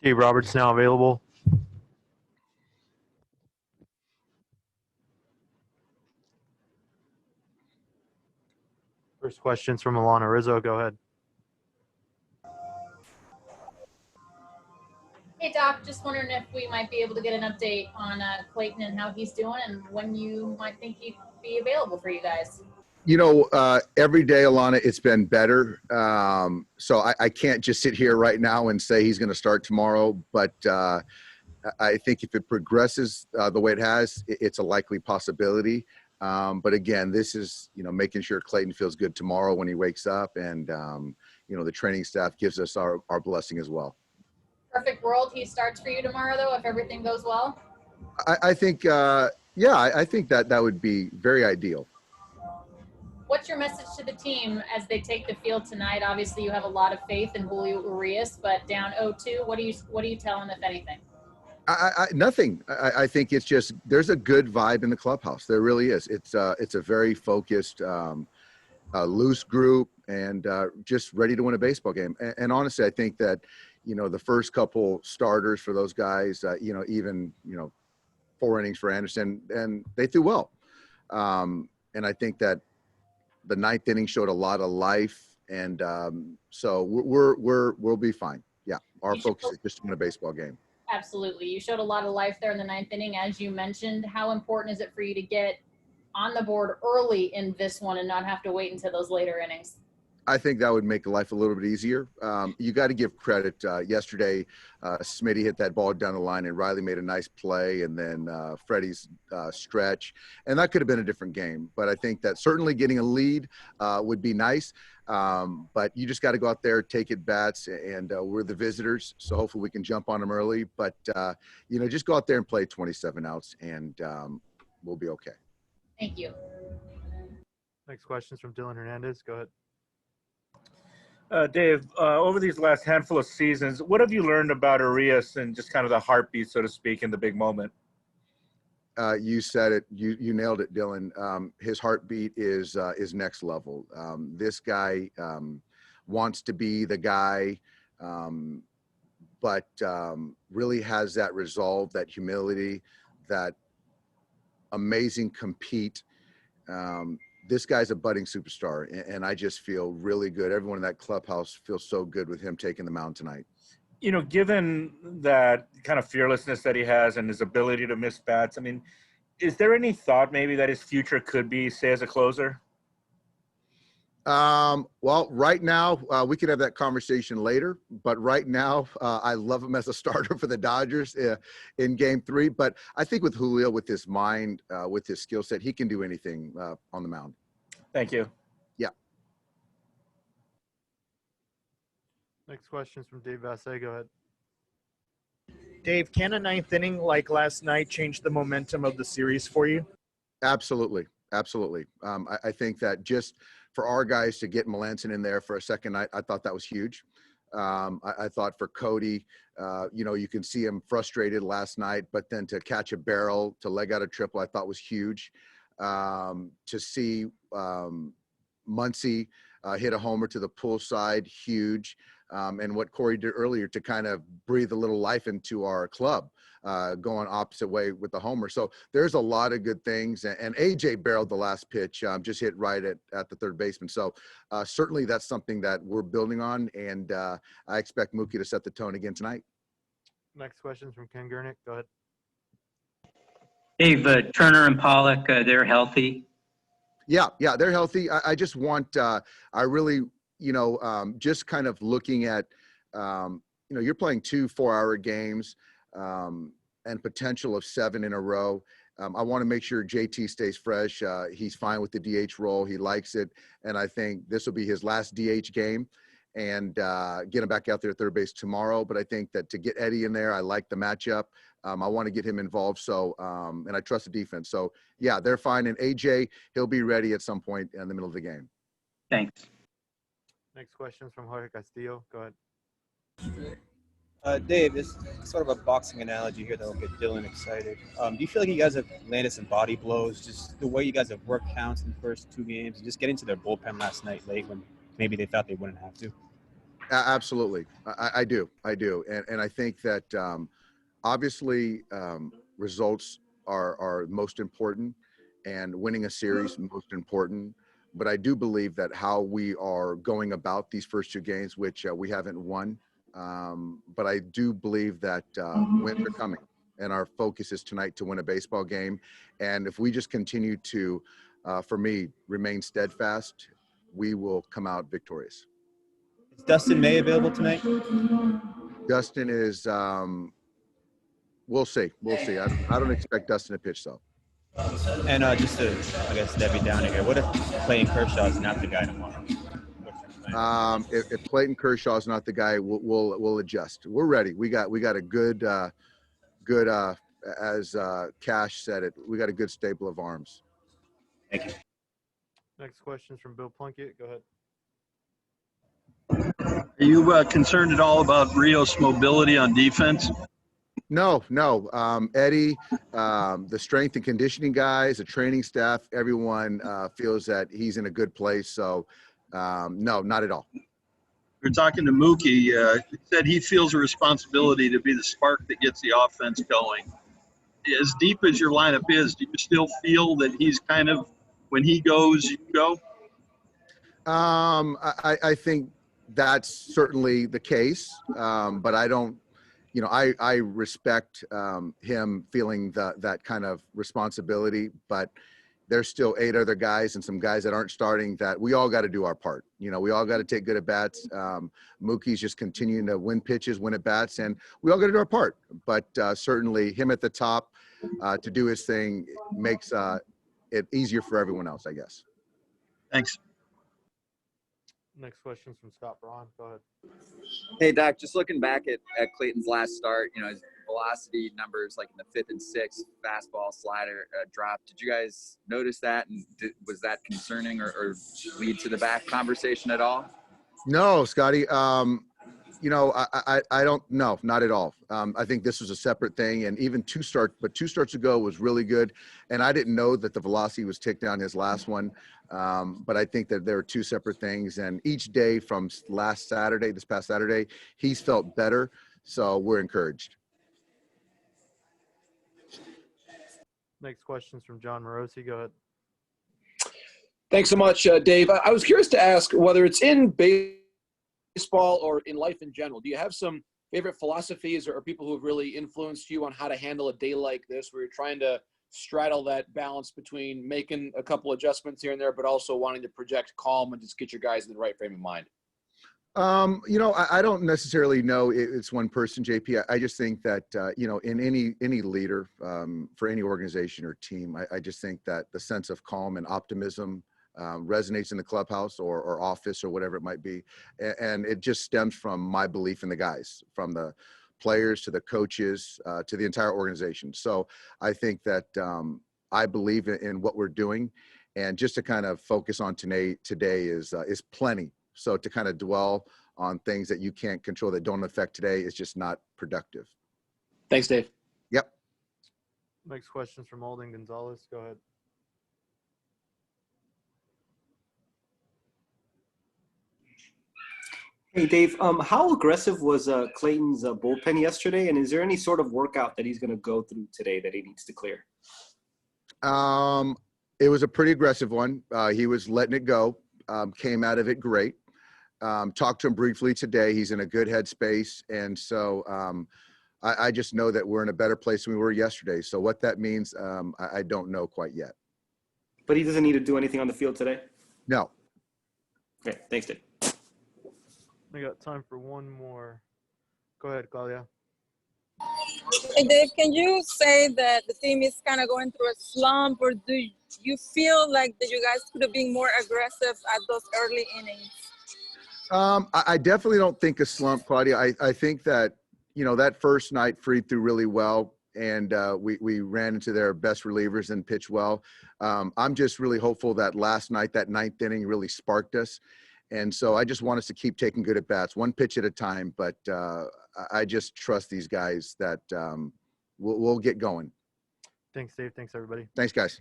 Steve Roberts now available. First question's from Alanna Rizzo. Go ahead. Hey, Doc, just wondering if we might be able to get an update on Clayton and how he's doing and when you might think he'd be available for you guys. Every day, Alanna, it's been better. So I can't just sit here right now and say he's going to start tomorrow. But I think if it progresses the way it has, it's a likely possibility. But again, this is, making sure Clayton feels good tomorrow when he wakes up. And, the training staff gives us our blessing as well. Perfect world, he starts for you tomorrow, though, if everything goes well? I think, I think that would be very ideal. What's your message to the team as they take the field tonight? Obviously, you have a lot of faith in Julio Urias, but down 0-2, what do you tell him, if anything? Nothing. I think it's just there's a good vibe in the clubhouse. There really is. It's a very focused, loose group, and just ready to win a baseball game. And honestly, I think that the first couple starters for those guys, even 4 innings for Anderson, and they threw well. And I think that the 9th inning showed a lot of life, and so we'll be fine. Yeah, our focus is just to win a baseball game. Absolutely. You showed a lot of life there in the 9th inning, as you mentioned. How important is it for you to get on the board early in this one and not have to wait until those later innings? I think that would make life a little bit easier. You got to give credit. Yesterday, Smitty hit that ball down the line, and Riley made a nice play, and then Freddie's stretch. And that could have been a different game. But I think that certainly getting a lead would be nice. But you just got to go out there, take at bats, and we're the visitors, so hopefully we can jump on them early. But, just go out there and play 27 outs, and we'll be okay. Thank you. Next question is from Dylan Hernandez. Go ahead. Dave, over these last handful of seasons, what have you learned about Urias and just kind of the heartbeat, so to speak, in the big moment? You said it. You nailed it, Dylan. His heartbeat is next level. This guy wants to be the guy, but really has that resolve, that humility, that amazing compete. This guy's a budding superstar, and I just feel really good. Everyone in that clubhouse feels so good with him taking the mound tonight. Given that kind of fearlessness that he has and his ability to miss bats, I mean, is there any thought maybe that his future could be, say, as a closer? Well, right now, we could have that conversation later, but right now, I love him as a starter for the Dodgers in Game 3. But I think with Julio, with his mind, with his skill set, he can do anything on the mound. Thank you. Yeah. Next question is from Dave Vasse. Go ahead. Dave, can a 9th inning like last night change the momentum of the series for you? Absolutely. Absolutely. I think that just for our guys to get Melanson in there for a second night, I thought that was huge. I thought for Cody, you can see him frustrated last night, but then to catch a barrel, to leg out a triple, I thought was huge. To see Muncy hit a homer to the pull side, huge. And what Corey did earlier to kind of breathe a little life into our club, going opposite way with the homer. So there's a lot of good things. And AJ barreled the last pitch, just hit right at the third baseman. So certainly that's something that we're building on. And I expect Mookie to set the tone again tonight. Next question is from Ken Gurnick. Go ahead. Dave, Turner and Pollock, they're healthy. Yeah, they're healthy. I just want, I really, just kind of looking at, you're playing 2 4-hour games and potential of 7 in a row. I want to make sure JT stays fresh. He's fine with the DH role. He likes it. And I think this will be his last DH game, and get him back out there at third base tomorrow. But I think that to get Eddie in there, I like the matchup. I want to get him involved. So, and I trust the defense. So yeah, they're fine. And AJ, he'll be ready at some point in the middle of the game. Thanks. Next question is from Jorge Castillo. Go ahead. Dave, this is sort of a boxing analogy here that will get Dylan excited. Do you feel like you guys have landed some body blows, just the way you guys have worked counts in the first 2 games, and just getting to their bullpen last night late when maybe they thought they wouldn't have to? Absolutely. I do. And I think that obviously results are most important, and winning a series most important. But I do believe that how we are going about these first two games, which we haven't won, but I do believe that wins are coming, and our focus is tonight to win a baseball game. And if we just continue to, for me, remain steadfast, we will come out victorious. Is Dustin May available tonight? Dustin is, we'll see. I don't expect Dustin to pitch, though. And just to, I guess, Debbie down here, what if Clayton Kershaw is not the guy tomorrow? If Clayton Kershaw is not the guy, we'll adjust. We're ready. We got a good, as Cash said it, we got a good stable of arms. Thank you. Next question is from Bill Plunkett. Go ahead. Are you concerned at all about Rios' mobility on defense? No. Eddie, the strength and conditioning guys, the training staff, everyone feels that he's in a good place. So, no, not at all. We're talking to Mookie. He said he feels a responsibility to be the spark that gets the offense going. As deep as your lineup is, do you still feel that he's kind of, when he goes, you go? I think that's certainly the case, but I don't. I respect him feeling that kind of responsibility, but there's still 8 other guys and some guys that aren't starting that we all got to do our part. We all got to take good at bats. Mookie's just continuing to win pitches, win at bats, and we all got to do our part. But certainly him at the top to do his thing makes it easier for everyone else, I guess. Thanks. Next question is from Scott Braun. Go ahead. Hey, Doc, just looking back at Clayton's last start, his velocity numbers like in the 5th and 6th, fastball, slider, drop. Did you guys notice that? And was that concerning or lead to the back conversation at all? No, Scotty. I don't know, not at all. I think this was a separate thing, and even two starts ago was really good. And I didn't know that the velocity was ticked down his last one. But I think that there are 2 separate things, and each day from this past Saturday, he's felt better. So we're encouraged. Next question is from John Morosi. Go ahead. Thanks so much, Dave. I was curious to ask whether it's in baseball or in life in general. Do you have some favorite philosophies or people who have really influenced you on how to handle a day like this, where you're trying to straddle that balance between making a couple adjustments here and there, but also wanting to project calm and just get your guys in the right frame of mind? I don't necessarily know it's one person, JP. I just think that, in any leader for any organization or team, I just think that the sense of calm and optimism resonates in the clubhouse or office or whatever it might be. And it just stems from my belief in the guys, from the players to the coaches to the entire organization. So I think that I believe in what we're doing, and just to kind of focus on today is plenty. So to kind of dwell on things that you can't control, that don't affect today, is just not productive. Thanks, Dave. Yep. Next question is from Alden Gonzalez. Go ahead. Hey, Dave, how aggressive was Clayton's bullpen yesterday? And is there any sort of workout that he's going to go through today that he needs to clear? It was a pretty aggressive one. He was letting it go, came out of it great. Talked to him briefly today. He's in a good headspace. And so I just know that we're in a better place than we were yesterday. So what that means, I don't know quite yet. But he doesn't need to do anything on the field today? No. Okay, thanks, Dave. We got time for one more. Go ahead, Claudia. Hey, Dave, can you say that the team is kind of going through a slump, or do you feel like that you guys could have been more aggressive at those early innings? I definitely don't think a slump, Claudia. I think that, that first night Fried threw really well, and we ran into their best relievers and pitched well. I'm just really hopeful that last night, that 9th inning really sparked us. And so I just want us to keep taking good at bats, one pitch at a time. But I just trust these guys that we'll get going. Thanks, Dave. Thanks, everybody. Thanks, guys.